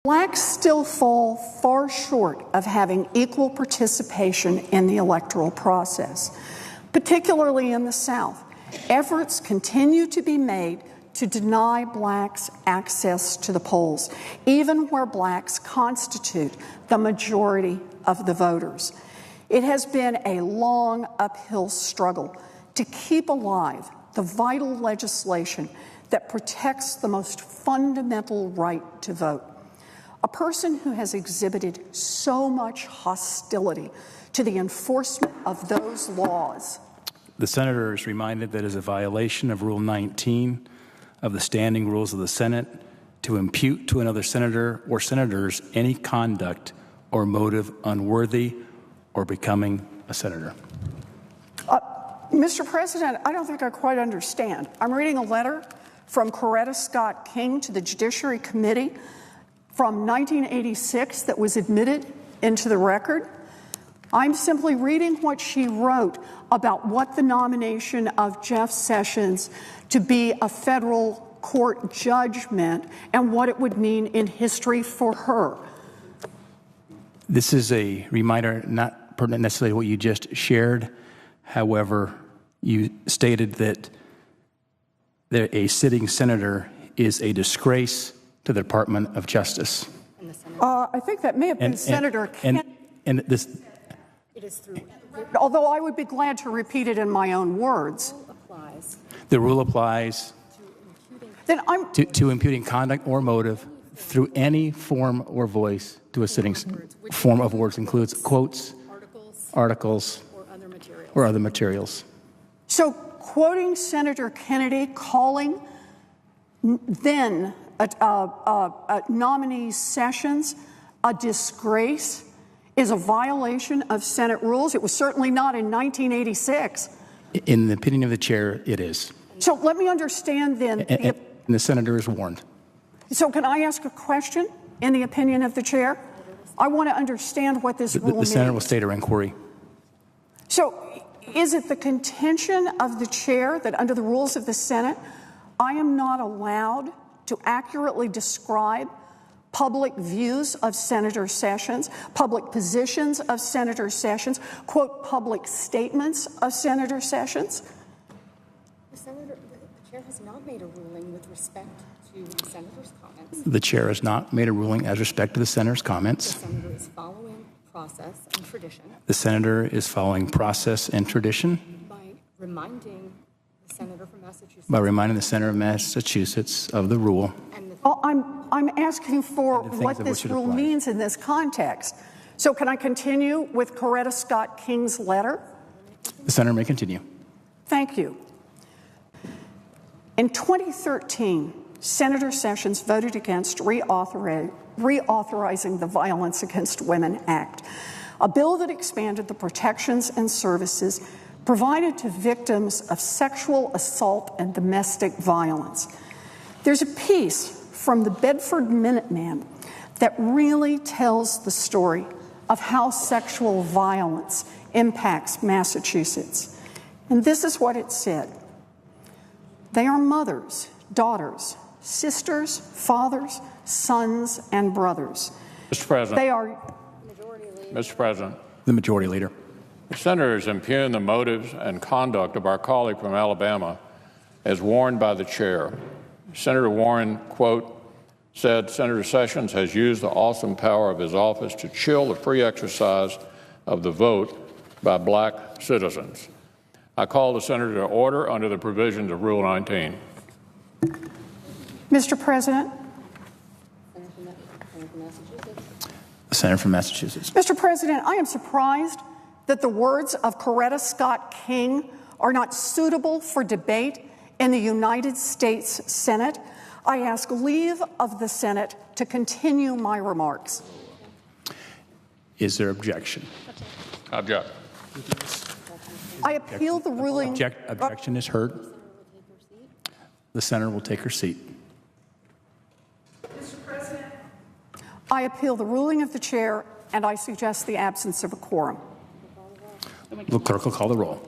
Blacks still fall far short of having equal participation in the electoral process, particularly in the South. Efforts continue to be made to deny blacks access to the polls, even where blacks constitute the majority of the voters. It has been a long uphill struggle to keep alive the vital legislation that protects the most fundamental right to vote. A person who has exhibited so much hostility to the enforcement of those laws. The senator is reminded that it is a violation of Rule 19 of the standing rules of the Senate to impute to another senator or senators any conduct or motive unworthy or becoming a senator. Mr. President, I don't think I quite understand. I'm reading a letter from Coretta Scott King to the Judiciary Committee from 1986 that was admitted into the record. I'm simply reading what she wrote about what the nomination of Jeff Sessions to be a federal court judge meant and what it would mean in history for her. This is a reminder, not pertinent necessarily to what you just shared. However, you stated that a sitting senator is a disgrace to the Department of Justice. I think that may have been Senator Kennedy. And this, it is through. Although I would be glad to repeat it in my own words. The rule applies to imputing conduct or motive through any form or voice to a sitting form of words includes quotes, articles, or other materials. So quoting Senator Kennedy, calling then nominee Sessions a disgrace is a violation of Senate rules. It was certainly not in 1986. In the opinion of the chair, it is. So let me understand then. And the senator is warned. So can I ask a question in the opinion of the chair? I want to understand what this rule means. The senator will state her inquiry. So is it the contention of the chair that under the rules of the Senate, I am not allowed to accurately describe public views of Senator Sessions, public positions of Senator Sessions, quote, public statements of Senator Sessions? The chair has not made a ruling with respect to the senator's comments. The chair has not made a ruling as respect to the senator's comments. The senator is following process and tradition. The senator is following process and tradition. By reminding the senator from Massachusetts. By reminding the senator of Massachusetts of the rule. Well, I'm asking for what this rule means in this context. So can I continue with Coretta Scott King's letter? The senator may continue. Thank you. In 2013, Senator Sessions voted against reauthorizing the Violence Against Women Act, a bill that expanded the protections and services provided to victims of sexual assault and domestic violence. There's a piece from the Bedford Minuteman that really tells the story of how sexual violence impacts Massachusetts. And this is what it said. They are mothers, daughters, sisters, fathers, sons, and brothers. Mr. President. They are. Mr. President. The Majority Leader. The senators impugn the motives and conduct of our colleague from Alabama as warned by the chair. Senator Warren, quote, said Senator Sessions has used the awesome power of his office to chill the free exercise of the vote by black citizens. I call the senator to order under the provisions of Rule 19. Mr. President. The senator from Massachusetts. Mr. President, I am surprised that the words of Coretta Scott King are not suitable for debate in the United States Senate. I ask leave of the Senate to continue my remarks. Is there objection? Object. I appeal the ruling. Objection is heard. The senator will take her seat. Mr. President. I appeal the ruling of the chair, and I suggest the absence of a quorum. The clerk will call the roll.